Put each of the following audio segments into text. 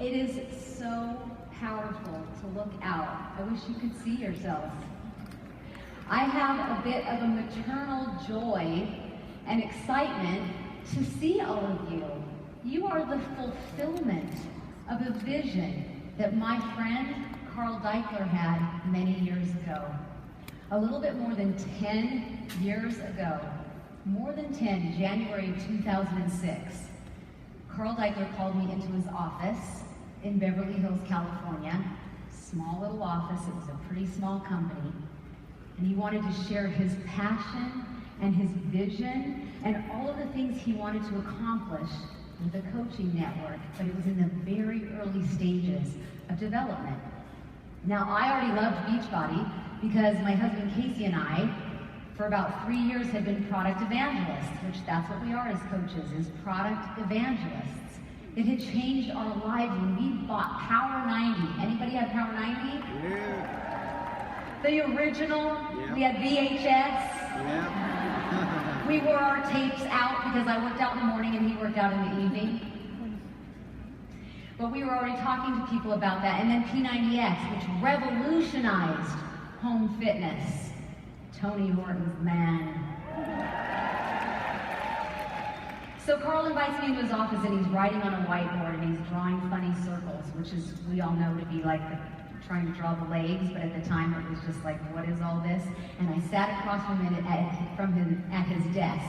It is so powerful to look out. I wish you could see yourselves. I have a bit of a maternal joy and excitement to see all of you. You are the fulfillment of a vision that my friend Carl Deichler had many years ago. A little bit more than 10 years ago, more than 10, January of 2006, Carl Deichler called me into his office in Beverly Hills, California. Small little office, it was a pretty small company. And he wanted to share his passion and his vision and all of the things he wanted to accomplish with the coaching network, but it was in the very early stages of development. Now, I already loved Beachbody because my husband Casey and I, for about 3 years, had been product evangelists, which that's what we are as coaches, is product evangelists. It had changed our lives when we bought Power 90. Anybody have Power 90? Yeah. The original. Yeah. We had VHS. Yeah. We wore our tapes out because I worked out in the morning and he worked out in the evening. But we were already talking to people about that. And then P90X, which revolutionized home fitness. Tony Horton's man. So Carl invites me into his office and he's writing on a whiteboard and he's drawing funny circles, which is, we all know to be like trying to draw the legs, but at the time it was just like, what is all this? And I sat across from him at his desk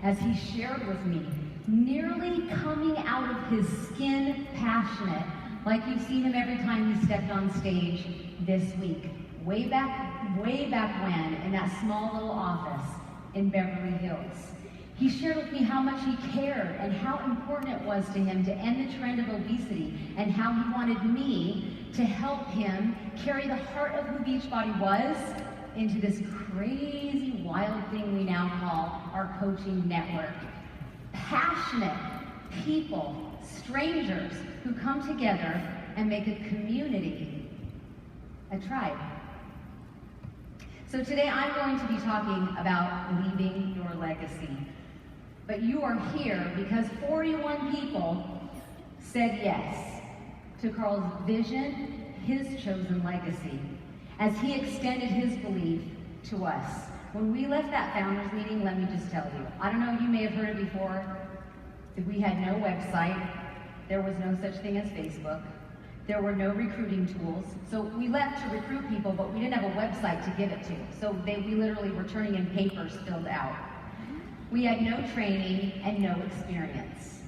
as he shared with me, nearly coming out of his skin passionate, like you've seen him every time he stepped on stage this week. Way back when, in that small little office in Beverly Hills. He shared with me how much he cared and how important it was to him to end the trend of obesity and how he wanted me to help him carry the heart of who Beachbody was into this crazy, wild thing we now call our coaching network. Passionate people, strangers who come together and make a community, a tribe. So today I'm going to be talking about leaving your legacy. But you are here because 41 people said yes to Carl's vision, his chosen legacy, as he extended his belief to us. When we left that founders meeting, let me just tell you, I don't know, you may have heard it before, that we had no website, there was no such thing as Facebook, there were no recruiting tools. So we left to recruit people, but we didn't have a website to give it to. So we literally were turning in papers filled out. We had no training and no experience.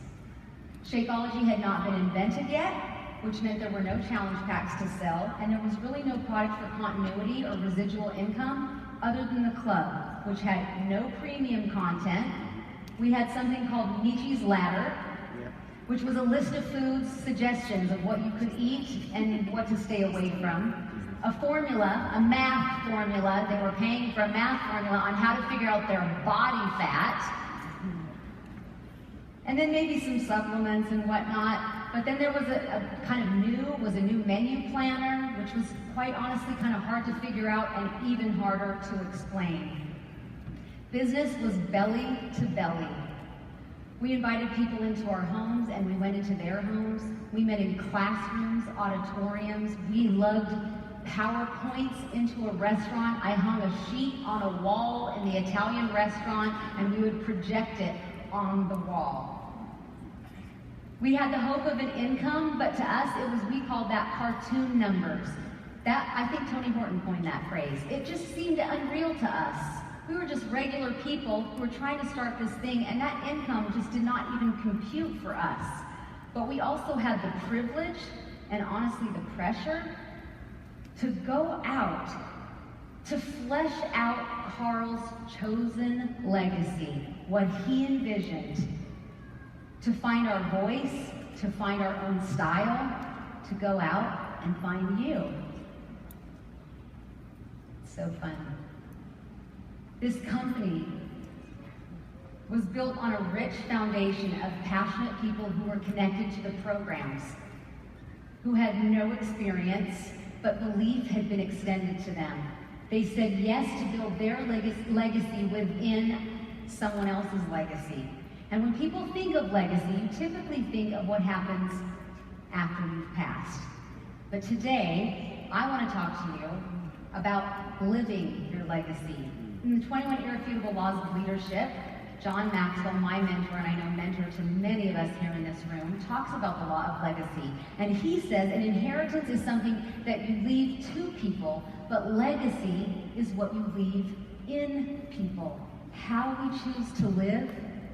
Shakeology had not been invented yet, which meant there were no challenge packs to sell, and there was really no product for continuity or residual income other than the club, which had no premium content. We had something called Michi's Ladder, which was a list of foods, suggestions of what you could eat and what to stay away from. A formula, a math formula, they were paying for a math formula on how to figure out their body fat. And then maybe some supplements and whatnot. But then there was a new menu planner, which was quite honestly kind of hard to figure out and even harder to explain. Business was belly to belly. We invited people into our homes and we went into their homes. We met in classrooms, auditoriums. We lugged PowerPoints into a restaurant. I hung a sheet on a wall in the Italian restaurant and we would project it on the wall. We had the hope of an income, but to us we called that cartoon numbers. That, I think Tony Horton coined that phrase. It just seemed unreal to us. We were just regular people who were trying to start this thing, and that income just did not even compute for us. But we also had the privilege, and honestly the pressure, to go out, to flesh out Carl's chosen legacy, what he envisioned, to find our voice, to find our own style, to go out and find you. It's so fun. This company was built on a rich foundation of passionate people who were connected to the programs, who had no experience, but belief had been extended to them. They said yes to build their legacy within someone else's legacy. And when people think of legacy, you typically think of what happens after we've passed. But today, I want to talk to you about living your legacy. In the 21 Irrefutable Laws of Leadership, John Maxwell, my mentor, and I know mentor to many of us here in this room, talks about the law of legacy. And he says an inheritance is something that you leave to people, but legacy is what you leave in people. How we choose to live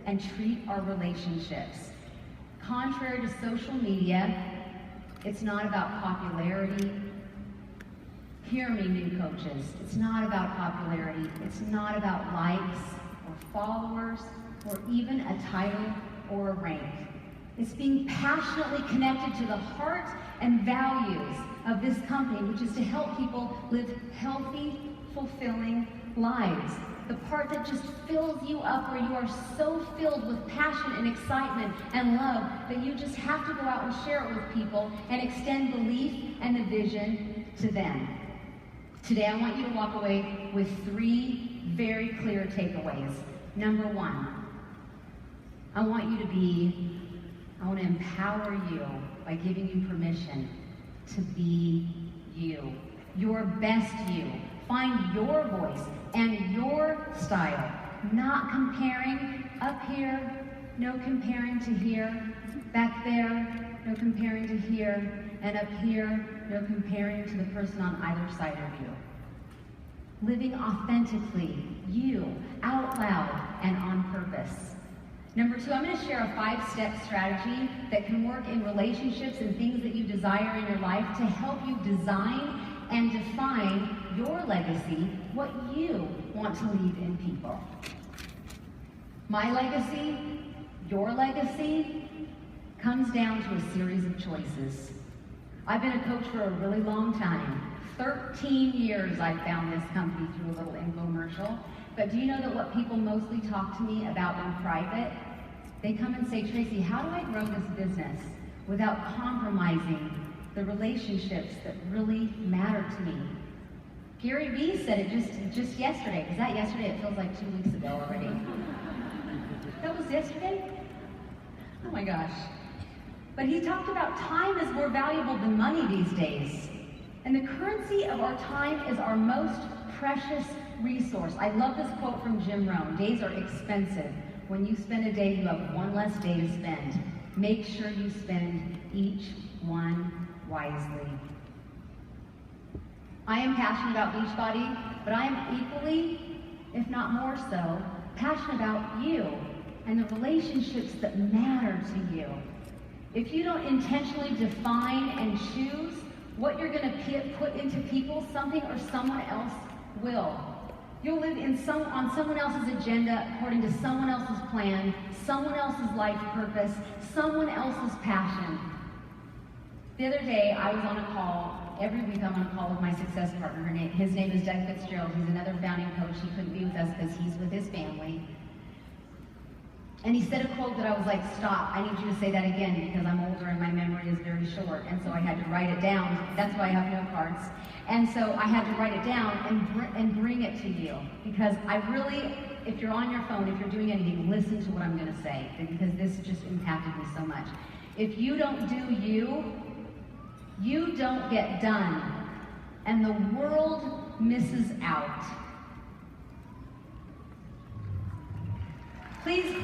and treat our relationships. Contrary to social media, it's not about popularity. Hear me, new coaches. It's not about popularity. It's not about likes or followers or even a title or a rank. It's being passionately connected to the heart and values of this company, which is to help people live healthy, fulfilling lives. The part that just fills you up, where you are so filled with passion and excitement and love that you just have to go out and share it with people and extend belief and the vision to them. Today, I want you to walk away with 3 very clear takeaways. Number 1, I want to empower you by giving you permission to be you, your best you. Find your voice and your style, not comparing up here, no comparing to here, back there, no comparing to here, and up here, no comparing to the person on either side of you. Living authentically, you, out loud and on purpose. Number 2, I'm going to share a 5-step strategy that can work in relationships and things that you desire in your life to help you design and define your legacy, what you want to leave in people. My legacy, your legacy, comes down to a series of choices. I've been a coach for a really long time. 13 years I found this company through a little infomercial. But do you know that what people mostly talk to me about in private? They come and say, Traci, how do I grow this business without compromising the relationships that really matter to me? Gary Vee said it just yesterday. Was that yesterday? It feels like 2 weeks ago already. That was yesterday? Oh my gosh. But he talked about time is more valuable than money these days. And the currency of our time is our most precious resource. I love this quote from Jim Rohn. Days are expensive. When you spend a day, you have one less day to spend. Make sure you spend each one wisely. I am passionate about Beachbody, but I am equally, if not more so, passionate about you and the relationships that matter to you. If you don't intentionally define and choose what you're going to put into people, something or someone else will. You'll live on someone else's agenda, according to someone else's plan, someone else's life purpose, someone else's passion. The other day, I was on a call. Every week I'm on a call with my success partner. His name is Doug Fitzgerald. He's another founding coach. He couldn't be with us because he's with his family. And he said a quote that I was like, stop, I need you to say that again because I'm older and my memory is very short. And so I had to write it down. That's why I have note cards. And so I had to write it down and bring it to you. Because I really, if you're on your phone, if you're doing anything, listen to what I'm going to say. Because this just impacted me so much. If you don't do you, you don't get done. And the world misses out. Please.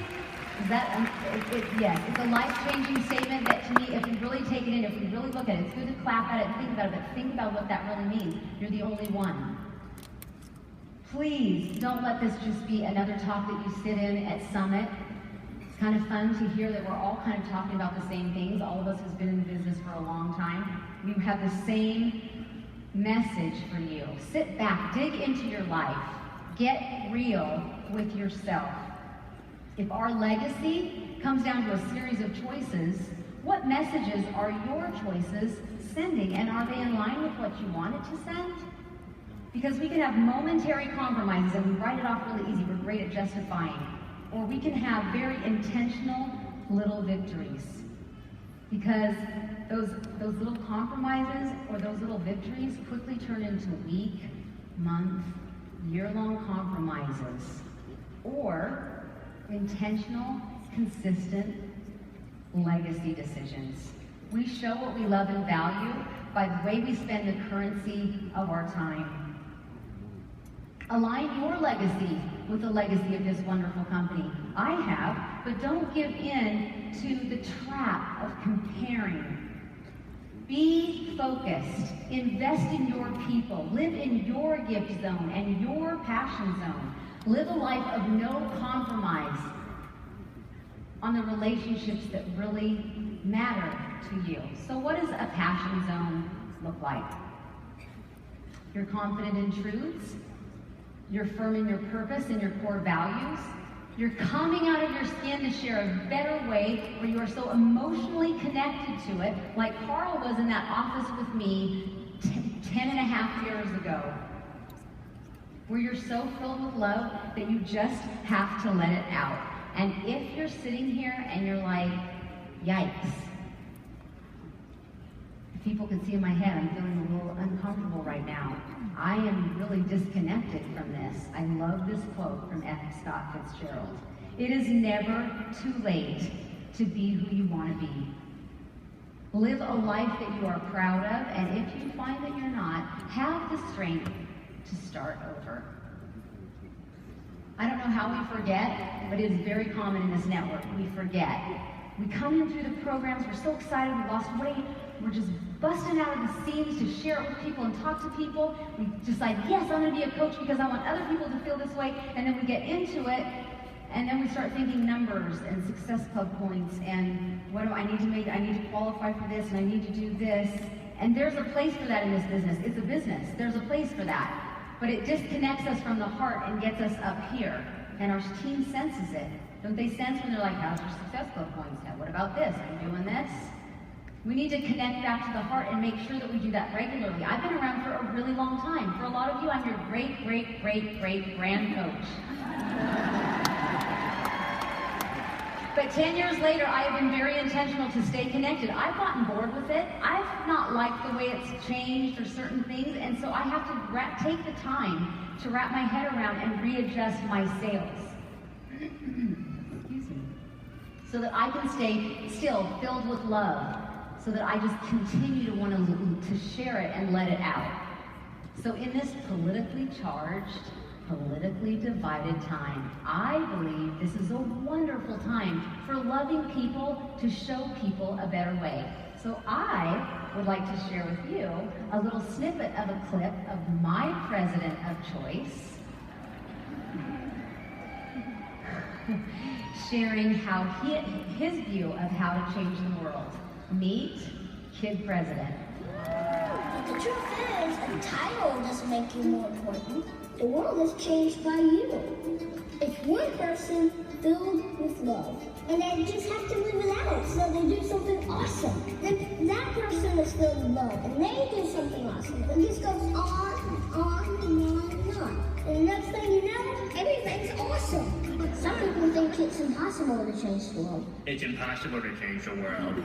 Yes, it's a life-changing statement that to me, if we really take it in, if we really look at it, it's good to clap at it and think about it, but think about what that really means. You're the only one. Please don't let this just be another talk that you sit in at Summit. It's kind of fun to hear that we're all kind of talking about the same things. All of us who's been in the business for a long time. We have the same message for you. Sit back, dig into your life, get real with yourself. If our legacy comes down to a series of choices, what messages are your choices sending? And are they in line with what you wanted to send? Because we can have momentary compromises and we write it off really easy. We're great at justifying. Or we can have very intentional little victories. Because those little compromises or those little victories quickly turn into week, month, year-long compromises. Or intentional, consistent legacy decisions. We show what we love and value by the way we spend the currency of our time. Align your legacy with the legacy of this wonderful company. I have, but don't give in to the trap of comparing. Be focused. Invest in your people. Live in your gift zone and your passion zone. Live a life of no compromise on the relationships that really matter to you. So what does a passion zone look like? You're confident in truths. You're firm in your purpose and your core values. You're coming out of your skin to share a better way where you are so emotionally connected to it, like Carl was in that office with me 10 and a half years ago, where you're so filled with love that you just have to let it out. And if you're sitting here and you're like, yikes, if people can see in my head, I'm feeling a little uncomfortable right now. I am really disconnected from this. I love this quote from F. Scott Fitzgerald. It is never too late to be who you want to be. Live a life that you are proud of, and if you find that you're not, have the strength to start over. I don't know how we forget, but it is very common in this network. We forget. We come in through the programs, we're so excited, we lost weight, we're just busting out of the seams to share it with people and talk to people. We decide, yes, I'm going to be a coach because I want other people to feel this way, and then we get into it, and then we start thinking numbers and success club points, and what do I need to make? I need to qualify for this, and I need to do this. And there's a place for that in this business. It's a business. There's a place for that. But it disconnects us from the heart and gets us up here. And our team senses it. Don't they sense when they're like, how's your success club points? What about this? Are you doing this? We need to connect back to the heart and make sure that we do that regularly. I've been around for a really long time. For a lot of you, I'm your great, great, great, great grand coach. But 10 years later, I have been very intentional to stay connected. I've gotten bored with it. I've not liked the way it's changed or certain things, and so I have to take the time to wrap my head around and readjust my sails. Excuse me. So that I can stay still, filled with love, so that I just continue to want to share it and let it out. So in this politically charged, politically divided time, I believe this is a wonderful time for loving people to show people a better way. So I would like to share with you a little snippet of a clip of my president of choice sharing how his view of how to change the world. Meet Kid President. The truth is, a title doesn't make you more important. The world is changed by you. It's one person filled with love. And they just have to live it out, so they do something awesome. Then that person is filled with love, and they do something awesome. It just goes on and on and on and on. And the next thing you know, everything's awesome. Some people think it's impossible to change the world. It's impossible to change the world.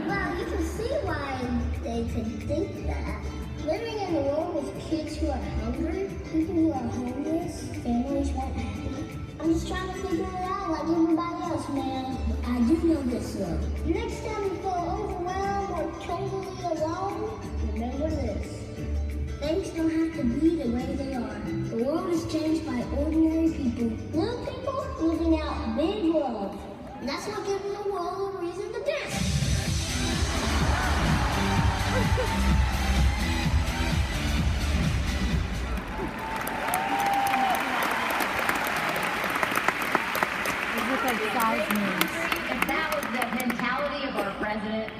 Well, you can see why they could think that. Living in a world with kids who are hungry, people who are homeless, families who aren't happy. I'm just trying to figure it out like everybody else, man. I do know this though. Next time you feel overwhelmed or totally alone, remember this. Things don't have to be the way they are. The world is changed by ordinary people. Little people living out big love. And that's what gives the world a reason to dance. If that was the mentality of our president.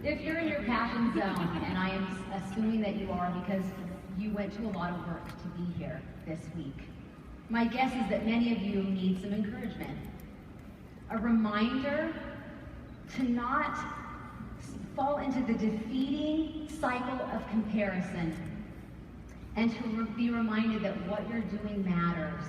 If you're in your passion zone, and I am assuming that you are because you went to a lot of work to be here this week, my guess is that many of you need some encouragement. A reminder to not fall into the defeating cycle of comparison, and to be reminded that what you're doing matters.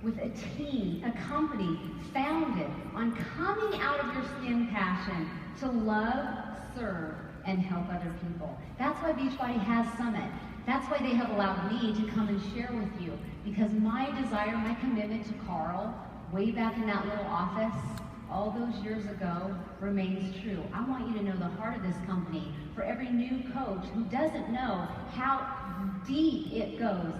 With a team, a company founded on coming out of your skin passion to love, serve, and help other people. That's why Beachbody has Summit. That's why they have allowed me to come and share with you, because my desire, my commitment to Carl, way back in that little office all those years ago remains true. I want you to know the heart of this company. For every new coach who doesn't know how deep it goes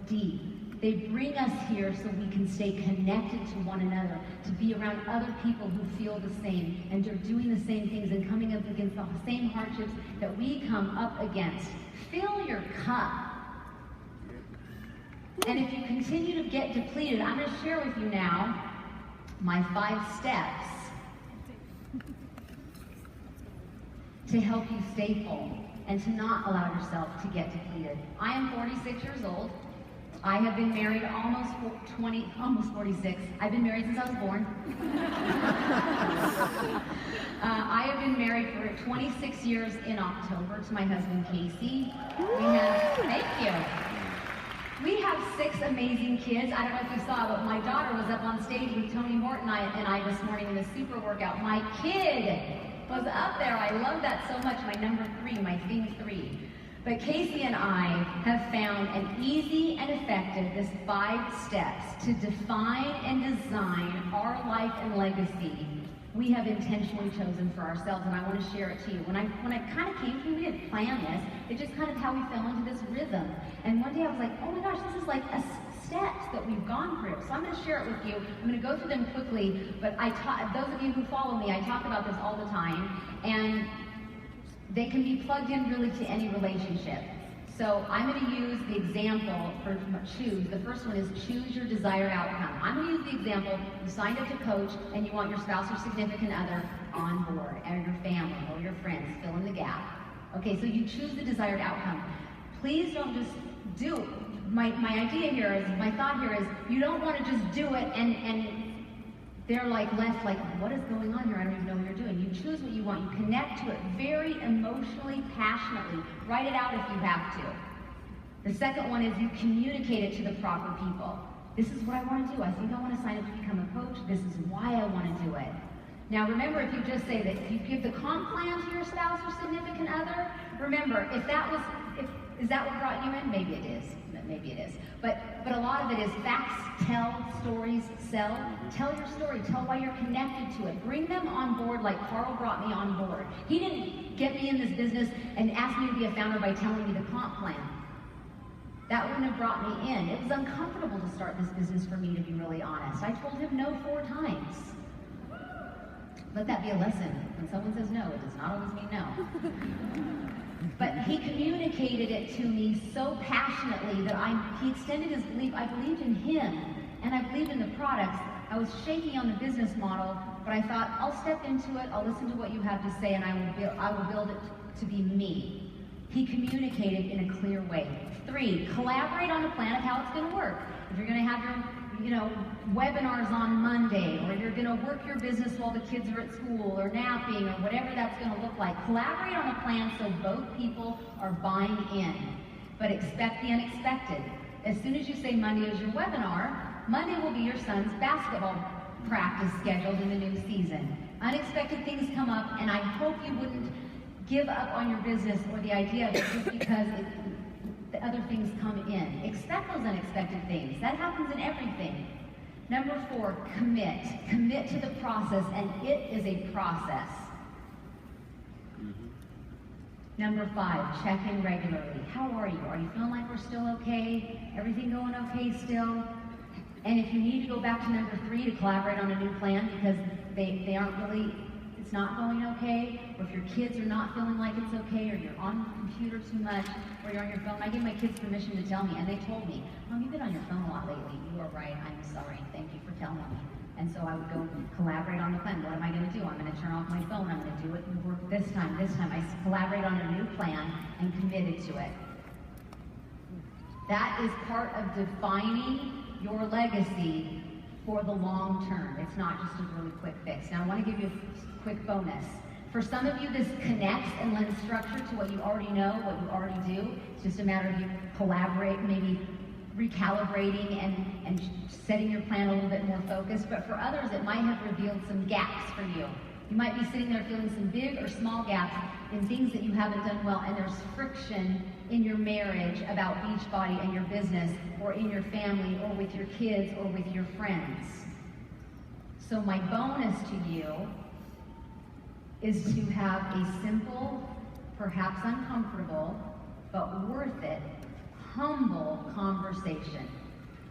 deep. They bring us here so we can stay connected to one another, to be around other people who feel the same and are doing the same things and coming up against the same hardships that we come up against. Fill your cup. And if you continue to get depleted, I'm going to share with you now my 5 steps to help you stay full and to not allow yourself to get depleted. I am 46 years old. I have been married almost 46. I've been married since I was born. I have been married for 26 years in October to my husband, Casey. Thank you. We have 6 amazing kids. I don't know if you saw, but my daughter was up on stage with Tony Horton and I this morning in the super workout. My kid was up there. I love that so much. My number 3, my theme 3. But Casey and I have found an easy and effective, this 5 steps to define and design our life and legacy we have intentionally chosen for ourselves, and I want to share it to you. When I kind of came to you, we didn't plan this. It's just kind of how we fell into this rhythm. And one day I was like, oh my gosh, this is like a steps that we've gone through. So I'm going to share it with you. I'm going to go through them quickly, but those of you who follow me, I talk about this all the time, and they can be plugged in really to any relationship. So I'm going to use the example for choose. The first one is choose your desired outcome. I'm going to use the example, you signed up to coach and you want your spouse or significant other on board, or your family or your friends, fill in the gap. Okay, so you choose the desired outcome. Please don't just do it. My idea here is, my thought here is, you don't want to just do it and they're like left like, what is going on here? I don't even know what you're doing. You choose what you want. You connect to it very emotionally, passionately. Write it out if you have to. The second one is you communicate it to the proper people. This is what I want to do. I think I want to sign up to become a coach. This is why I want to do it. Now remember, if you just say that, if you give the comp plan to your spouse or significant other, remember, is that what brought you in? Maybe it is. Maybe it is. But a lot of it is facts, tell, stories, sell. Tell your story. Tell why you're connected to it. Bring them on board like Carl brought me on board. He didn't get me in this business and ask me to be a founder by telling me the comp plan. That wouldn't have brought me in. It was uncomfortable to start this business for me, to be really honest. I told him no 4 times. Let that be a lesson. When someone says no, it does not always mean no. But he communicated it to me so passionately that he extended his belief. I believed in him, and I believed in the products. I was shaky on the business model, but I thought, I'll step into it, I'll listen to what you have to say, and I will build it to be me. He communicated in a clear way. 3, collaborate on a plan of how it's going to work. If you're going to have your webinars on Monday, or you're going to work your business while the kids are at school or napping or whatever that's going to look like. Collaborate on a plan so both people are buying in, but expect the unexpected. As soon as you say Monday is your webinar, Monday will be your son's basketball practice scheduled in the new season. Unexpected things come up, and I hope you wouldn't give up on your business or the idea of it just because the other things come in. Expect those unexpected things. That happens in everything. Number 4, commit. Commit to the process, and it is a process. Number 5, check in regularly. How are you? Are you feeling like we're still okay? Everything going okay still? And if you need to go back to number 3 to collaborate on a new plan because they aren't really, it's not going okay, or if your kids are not feeling like it's okay, or you're on the computer too much, or you're on your phone. I gave my kids permission to tell me, and they told me, Mom, you've been on your phone a lot lately. You are right. I'm sorry. Thank you for telling me. And so I would go collaborate on the plan. What am I going to do? I'm going to turn off my phone. I'm going to do it and work this time. I collaborate on a new plan and committed to it. That is part of defining your legacy for the long term. It's not just a really quick fix. Now I want to give you a quick bonus. For some of you, this connects and lends structure to what you already know, what you already do. It's just a matter of you collaborate, maybe recalibrating and setting your plan a little bit more focused. But for others, it might have revealed some gaps for you. You might be sitting there feeling some big or small gaps in things that you haven't done well, and there's friction in your marriage about Beachbody and your business, or in your family, or with your kids, or with your friends. So my bonus to you is to have a simple, perhaps uncomfortable, but worth it, humble conversation.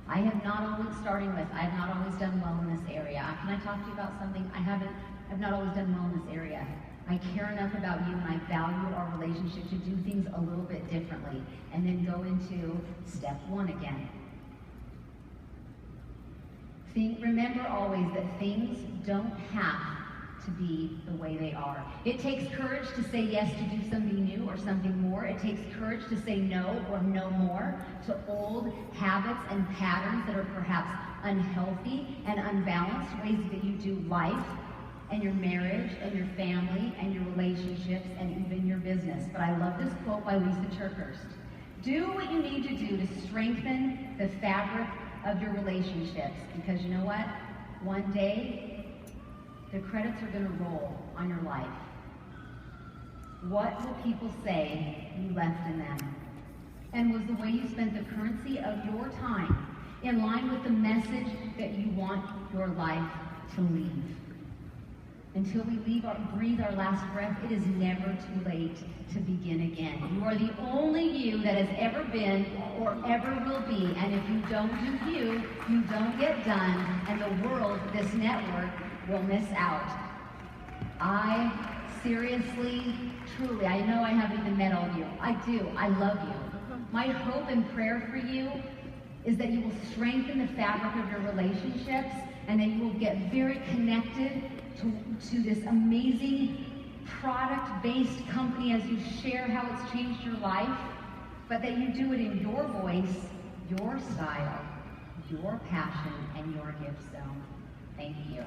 I have not always done well in this area. Can I talk to you about something? I've not always done well in this area. I care enough about you and I value our relationship to do things a little bit differently, and then go into step one again. Remember always that things don't have to be the way they are. It takes courage to say yes to do something new or something more. It takes courage to say no or no more to old habits and patterns that are perhaps unhealthy and unbalanced, ways that you do life and your marriage and your family and your relationships and even your business. But I love this quote by Lisa Turkhurst. Do what you need to do to strengthen the fabric of your relationships, because you know what? One day, the credits are going to roll on your life. What will people say you left in them? And was the way you spent the currency of your time in line with the message that you want your life to leave? Until we breathe our last breath, it is never too late to begin again. You are the only you that has ever been or ever will be. And if you don't do you, you don't get done. And the world, this network, will miss out. I seriously, truly, I know I haven't even met all of you. I do. I love you. My hope and prayer for you is that you will strengthen the fabric of your relationships and that you will get very connected to this amazing product-based company as you share how it's changed your life, but that you do it in your voice, your style, your passion, and your gift zone. Thank you.